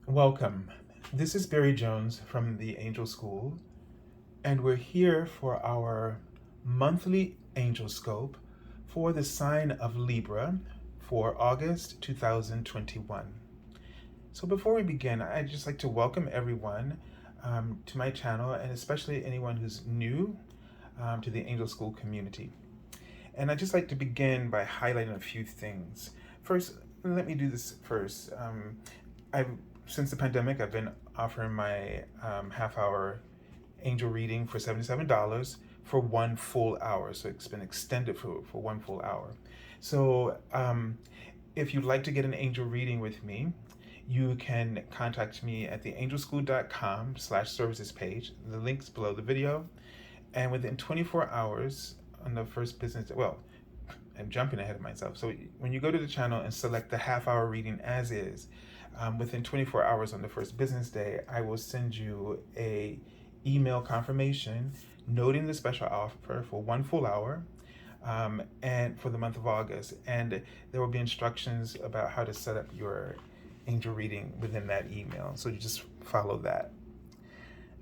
Welcome. This is Barry Jones from the Angel School, and we're here for our monthly Angelscope for the sign of Libra for August 2021. So before we begin, I'd just like to welcome everyone to my channel, and especially anyone who's new to the Angel School community. And I'd just like to begin by highlighting a few things. First, let me do this first. Since the pandemic, I've been offering my half-hour angel reading for $77 for 1 full hour. So it's been extended for 1 full hour. So if you'd like to get an angel reading with me, you can contact me at theangelschool.com/services page. The link's below the video. And within 24 hours on the first business, well, I'm jumping ahead of myself. So when you go to the channel and select the half-hour reading as is, within 24 hours on the first business day, I will send you a email confirmation noting the special offer for 1 full hour and for the month of August. And there will be instructions about how to set up your angel reading within that email. So you just follow that.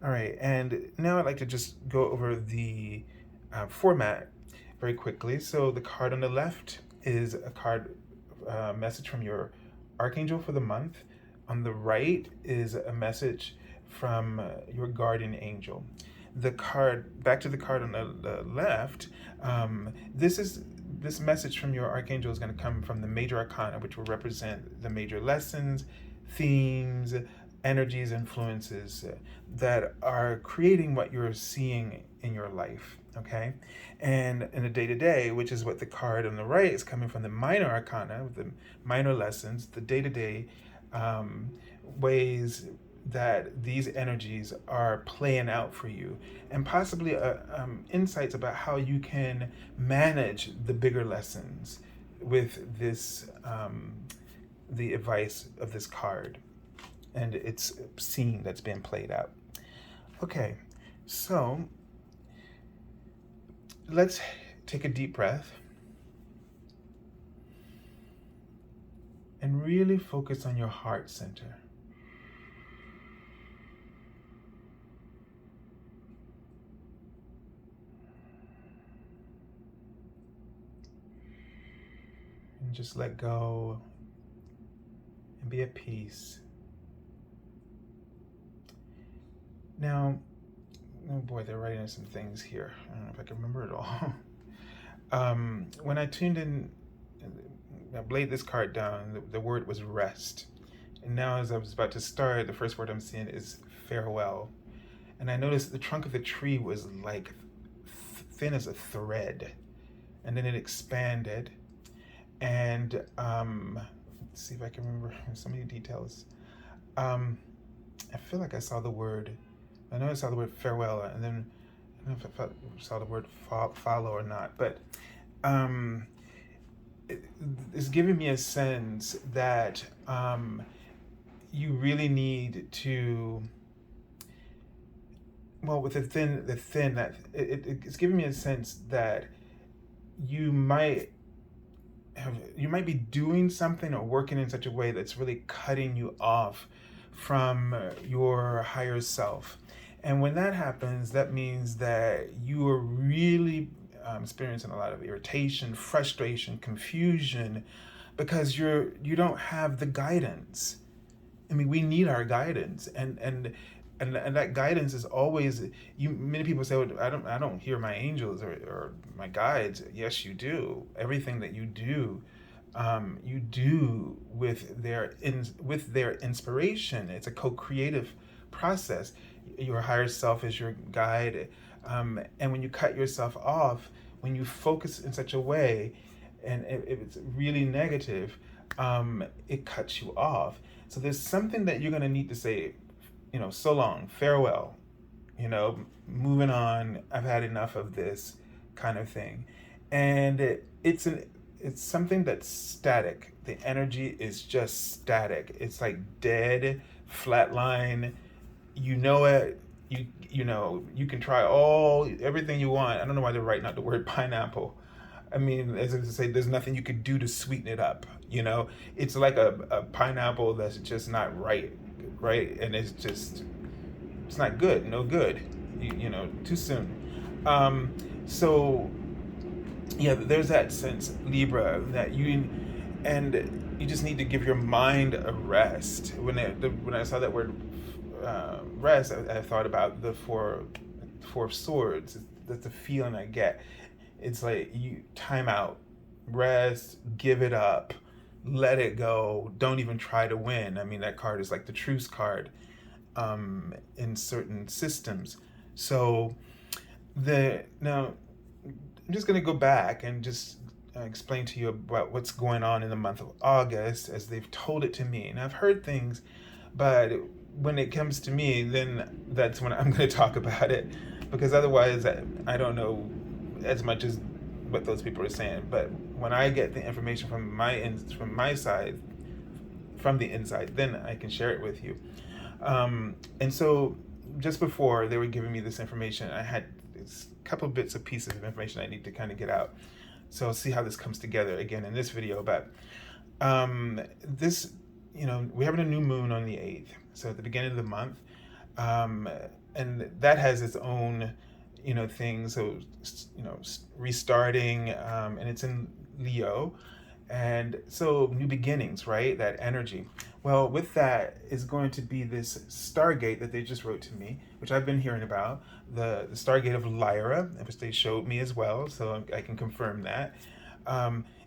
All right, and now I'd like to just go over the format very quickly. So the card on the left is a card message from your Archangel for the month. On the right is a message from your guardian angel. The card, back to the card on the left, this message from your Archangel is going to come from the Major Arcana, which will represent the major lessons, themes, energies, influences that are creating what you're seeing in your life, okay? And in the day-to-day, which is what the card on the right is coming from the Minor Arcana, the minor lessons, the day-to-day ways that these energies are playing out for you, and possibly insights about how you can manage the bigger lessons with this, the advice of this card and its scene that's been played out. Okay, so let's take a deep breath and really focus on your heart center. And just let go and be at peace. Now, oh boy, they're writing some things here. I don't know if I can remember it all. When I tuned in, I laid this card down, the word was rest. And now as I was about to start, the first word I'm seeing is farewell. And I noticed the trunk of the tree was like thin as a thread. And then it expanded. And let's see if I can remember so many details. I feel like I saw the word, I know I saw the word farewell, and then I don't know if I saw the word follow or not, but it's giving me a sense that you really need to, well, with the thin that it's giving me a sense that you might be doing something or working in such a way that's really cutting you off from your higher self. And when that happens, that means that you are really experiencing a lot of irritation, frustration, confusion, because you don't have the guidance. I mean, we need our guidance, and that guidance is always, many people say, well, I don't hear my angels or my guides. Yes, you do. Everything that you do with their inspiration. It's a co-creative process. Your higher self is your guide, and when you cut yourself off, when you focus in such a way, and if it's really negative, it cuts you off. So there's something that you're going to need to say, so long, farewell, moving on, I've had enough of this kind of thing. And it's something that's static. The energy is just static. It's like dead, flatline. You know it. You can try everything you want. I don't know why they're writing out the word pineapple. I mean, as I say, there's nothing you could do to sweeten it up. It's like a pineapple that's just not right. right? And it's not good, no good, too soon. So yeah, there's that sense, Libra, that you just need to give your mind a rest. When I saw that word rest, I thought about the four of swords. That's the feeling I get. It's like you time out, rest, give it up, let it go. Don't even try to win. I mean, that card is like the truce card in certain systems. So now I'm just going to go back and just explain to you about what's going on in the month of August as they've told it to me. And I've heard things, but when it comes to me, then that's when I'm going to talk about it, because otherwise I don't know as much as what those people are saying. But when I get the information from my side, from the inside, then I can share it with you. And so just before they were giving me this information, I had a couple bits of pieces of information I need to kind of get out. So I'll see how this comes together again in this video. But this, we're having a new moon on the 8th. So at the beginning of the month. And that has its own, thing. So, restarting, and it's in Leo. And so new beginnings, right? That energy. Well, with that is going to be this Stargate that they just wrote to me, which I've been hearing about, the Stargate of Lyra, which they showed me as well, so I can confirm that.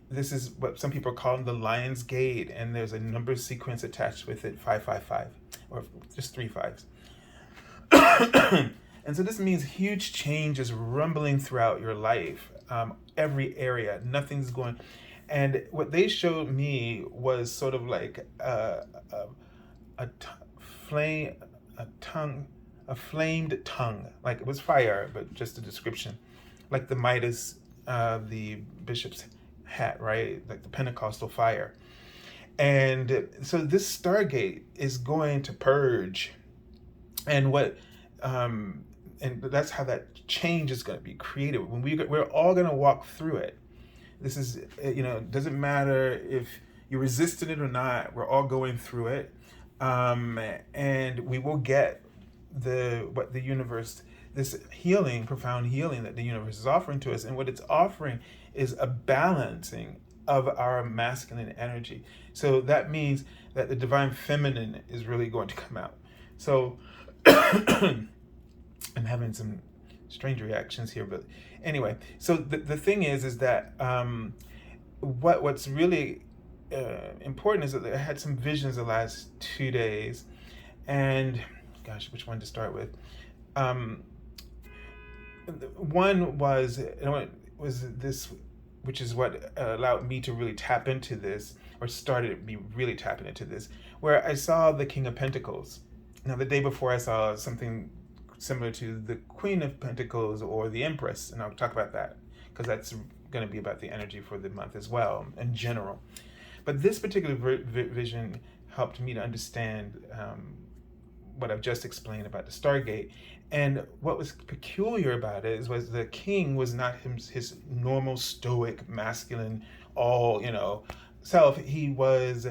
This is what some people are calling the Lion's Gate, and there's a number sequence attached with it, 555, or just 3 5s. And so this means huge change is rumbling throughout your life, every area, nothing's going. And what they showed me was sort of like a flamed tongue, like it was fire, but just a description, like the Midas, the bishop's hat, right? Like the Pentecostal fire. And so this Stargate is going to purge, and and that's how that change is going to be created. When we're all going to walk through it. This is, doesn't matter if you're resisting it or not, we're all going through it. And we will get what the universe, this healing, profound healing that the universe is offering to us. And what it's offering is a balancing of our masculine energy. So that means that the divine feminine is really going to come out. So I'm having some strange reactions here, but anyway, so the thing is that what's really important is that I had some visions the last 2 days, and gosh, which one to start with? One was this, which is what allowed me to really tap into this, or started me really tapping into this, where I saw the King of Pentacles. Now, the day before I saw something similar to the Queen of Pentacles or the Empress, and I'll talk about that because that's going to be about the energy for the month as well in general. But this particular vision helped me to understand what I've just explained about the Stargate. And what was peculiar about it was the king was not his normal stoic, masculine, self. He was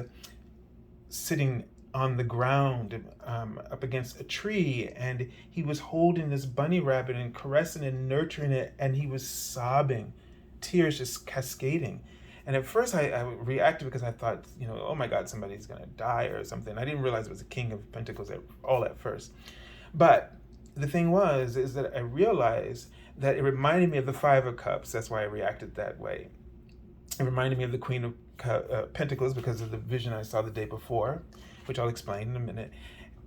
sitting on the ground up against a tree, and he was holding this bunny rabbit and caressing and nurturing it, and he was sobbing, tears just cascading. And at first I reacted because I thought, oh my God, somebody's gonna die or something. I didn't realize it was the King of Pentacles at first. But the thing is that I realized that it reminded me of the Five of Cups. That's why I reacted that way. It reminded me of the Queen of Pentacles because of the vision I saw the day before, which I'll explain in a minute.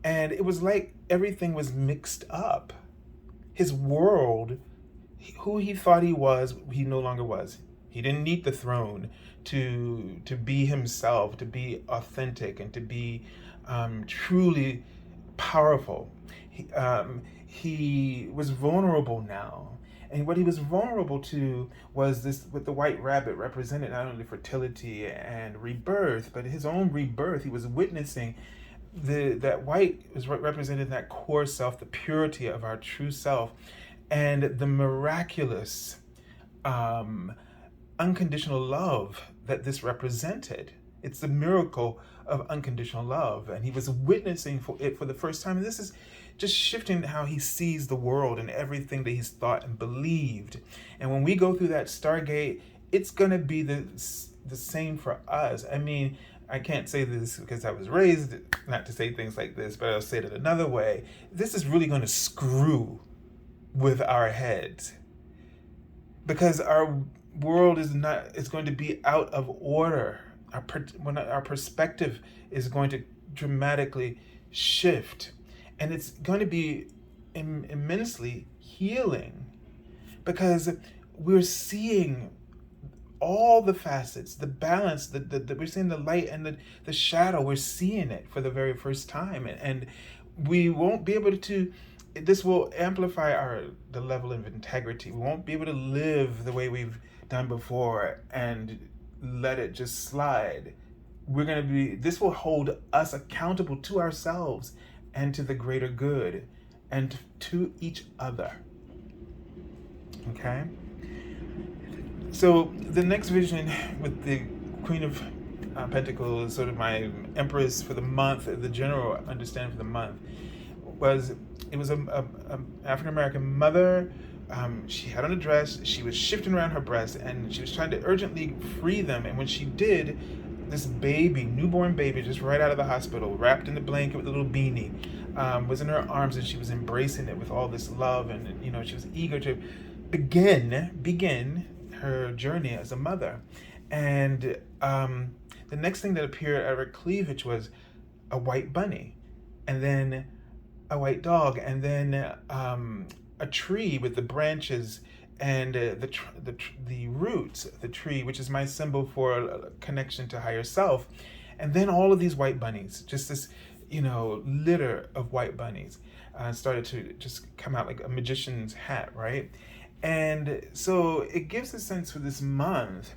And it was like everything was mixed up. His world, who he thought he was, he no longer was. He didn't need the throne to be himself, to be authentic, and to be truly powerful. He was vulnerable now. And what he was vulnerable to was this, what the white rabbit represented, not only fertility and rebirth, but his own rebirth. He was witnessing that white was represented that core self, the purity of our true self, and the miraculous, unconditional love that this represented. It's the miracle of unconditional love. And he was witnessing for it for the first time. And this is just shifting how he sees the world and everything that he's thought and believed. And when we go through that Stargate, it's going to be the same for us. I mean, I can't say this because I was raised not to say things like this, but I'll say it another way. This is really going to screw with our heads, because our world is going to be out of order. Our perspective is going to dramatically shift, and it's going to be immensely healing, because we're seeing all the facets, the balance, we're seeing the light and the shadow. We're seeing it for the very first time, and we won't be able to. This will amplify the level of integrity. We won't be able to live the way we've done before and let it just slide. This will hold us accountable to ourselves and to the greater good and to each other. Okay? So the next vision with the Queen of Pentacles, sort of my empress for the month, the general understanding for the month, was a African-American mother. She had on a dress, she was shifting around her breast, and she was trying to urgently free them. And when she did, this newborn baby, just right out of the hospital, wrapped in the blanket with a little beanie, was in her arms, and she was embracing it with all this love. And she was eager to begin her journey as a mother. And the next thing that appeared out of her cleavage was a white bunny, and then a white dog, and then a tree with the branches and the roots of the tree, which is my symbol for a connection to higher self. And then all of these white bunnies, just this litter of white bunnies, started to just come out like a magician's hat, right? And so it gives a sense for this month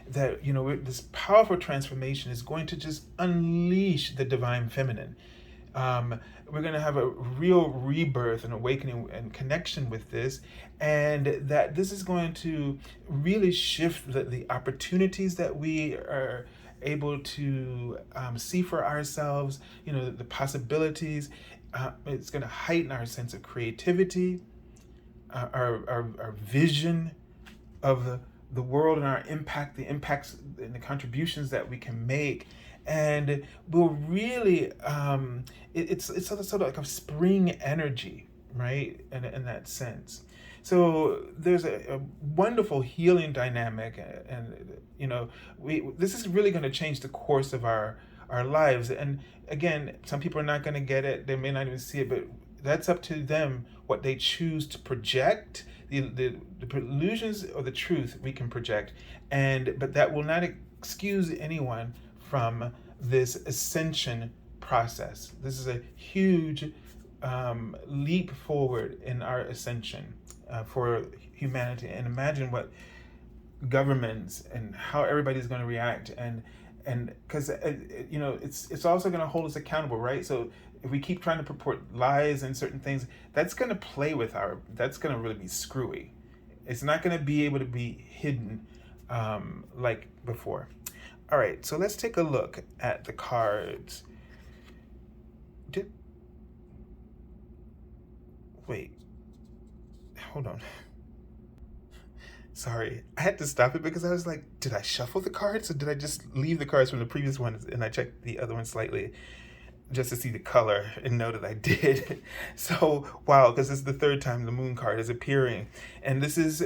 that this powerful transformation is going to just unleash the divine feminine. We're going to have a real rebirth and awakening and connection with this, and that this is going to really shift the opportunities that we are able to see for ourselves, the possibilities. It's going to heighten our sense of creativity, our vision of the world, and our impact, the impacts and the contributions that we can make. And we'll really, it's sort of like a spring energy, right? In that sense. So there's a wonderful healing dynamic, and this is really going to change the course of our lives. And again, some people are not going to get it; they may not even see it, but that's up to them what they choose to project. The illusions or the truth we can project, but that will not excuse anyone from this ascension process. This is a huge leap forward in our ascension for humanity. And imagine what governments and how everybody's going to react, and because it's also going to hold us accountable, right? So if we keep trying to purport lies and certain things, that's going to that's going to really be screwy. It's not going to be able to be hidden like before. All right, so let's take a look at the cards. Wait, hold on. Sorry, I had to stop it because I was like, did I shuffle the cards, or did I just leave the cards from the previous ones and I checked the other one slightly just to see the color and know that I did. So, wow, because this is the third time the moon card is appearing. And this is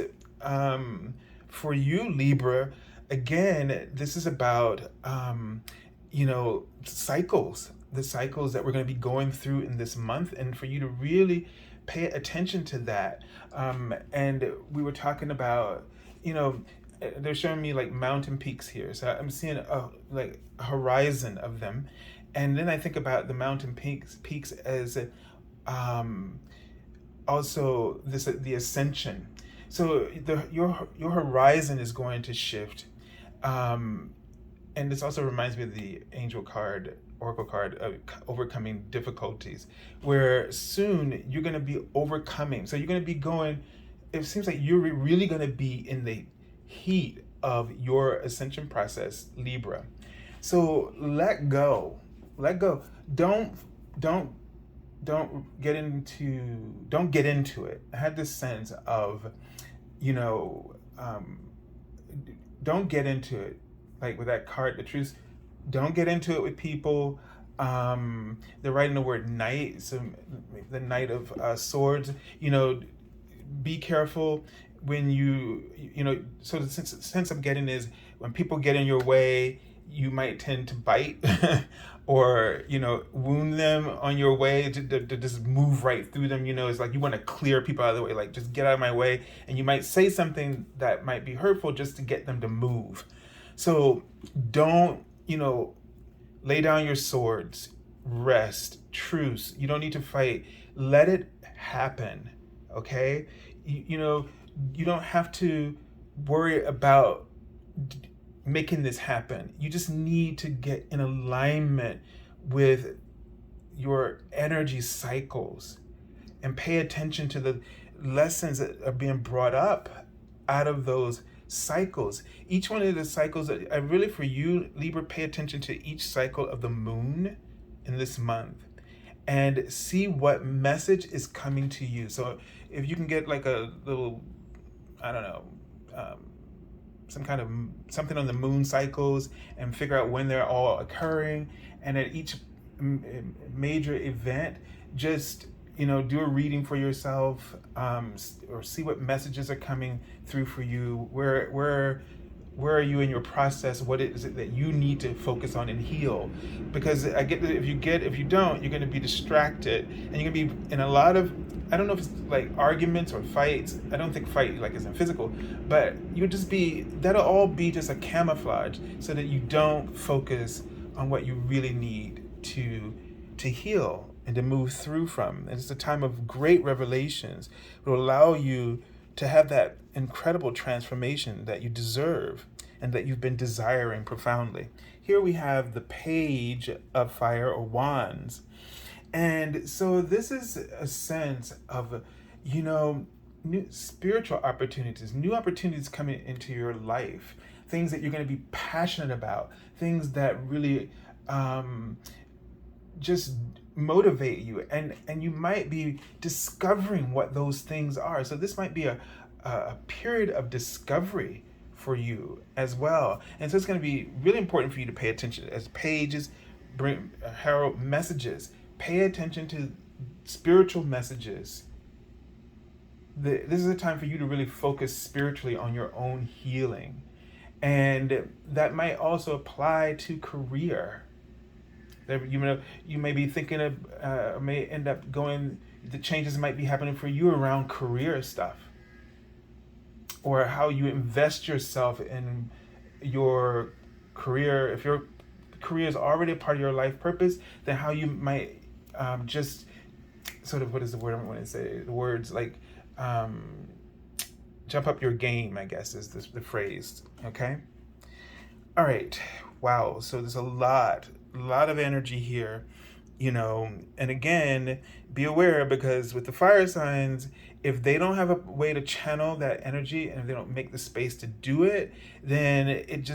for you, Libra. Again, this is about, cycles, the cycles that we're going to be going through in this month, and for you to really pay attention to that. And we were talking about, they're showing me like mountain peaks here. So I'm seeing a horizon of them. And then I think about the mountain peaks as also the ascension. So your horizon is going to shift. And this also reminds me of the oracle card of overcoming difficulties, where soon you're going to be overcoming. So you're going to be it seems like you're really going to be in the heat of your ascension process, Libra. So let go. Let go. Don't don't get into it. I had this sense of, you know, don't get into it. Like with that card, the truth, don't get into it with people. They're writing the word knight, so the knight of swords. You know, be careful when you know. So the sense I'm getting is when people get in your way, you might tend to bite or, you know, wound them on your way to just move right through them. You know, it's like you want to clear people out of the way, like just get out of my way. And you might say something that might be hurtful just to get them to move. So don't, you know, lay down your swords, rest, truce. You don't need to fight. Let it happen, okay? You know, you don't have to worry about making this happen. You just need to get in alignment with your energy cycles and pay attention to the lessons that are being brought up out of those cycles. Each one of the cycles, I really, for you, Libra, pay attention to each cycle of the moon in this month and see what message is coming to you. So if you can get like a little, I don't know, some kind of something on the moon cycles and figure out when they're all occurring, and at each major event, just, you know, do a reading for yourself, or see what messages are coming through for you. Where are you in your process? What is it that you need to focus on and heal? Because I get that if you don't, you're going to be distracted, and you're going to be in a lot of, I don't know if it's like arguments or fights. I don't think fight like it's in physical, but that'll all be just a camouflage so that you don't focus on what you really need to heal and to move through from. And it's a time of great revelations. It will allow you to have that incredible transformation that you deserve and that you've been desiring profoundly. Here we have the Page of Fire or Wands. And so this is a sense of, you know, new spiritual opportunities, new opportunities coming into your life, things that you're going to be passionate about, things that really just motivate you, and you might be discovering what those things are. So this might be a period of discovery for you as well. And so it's going to be really important for you to pay attention as pages bring herald messages. Pay attention to spiritual messages. This is a time for you to really focus spiritually on your own healing. And that might also apply to career. You may be thinking of, may end up going, the changes might be happening for you around career stuff, or how you invest yourself in your career. If your career is already a part of your life purpose, then how you might just sort of, what is the word I want to say? The words like jump up your game, I guess is the phrase. Okay. All right. Wow. So there's a lot of energy here, you know, and again, be aware, because with the fire signs, if they don't have a way to channel that energy and if they don't make the space to do it, then it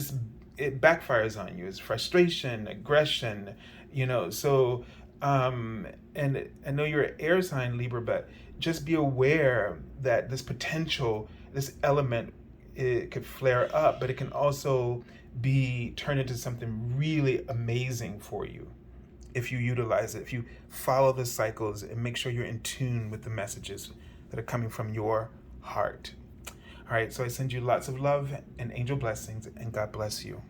backfires on you. It's frustration, aggression, you know. So and I know you're an air sign, Libra, but just be aware that this potential, this element, it could flare up, but it can also be turned into something really amazing for you if you utilize it, if you follow the cycles and make sure you're in tune with the messages that are coming from your heart. All right, so I send you lots of love and angel blessings, and God bless you.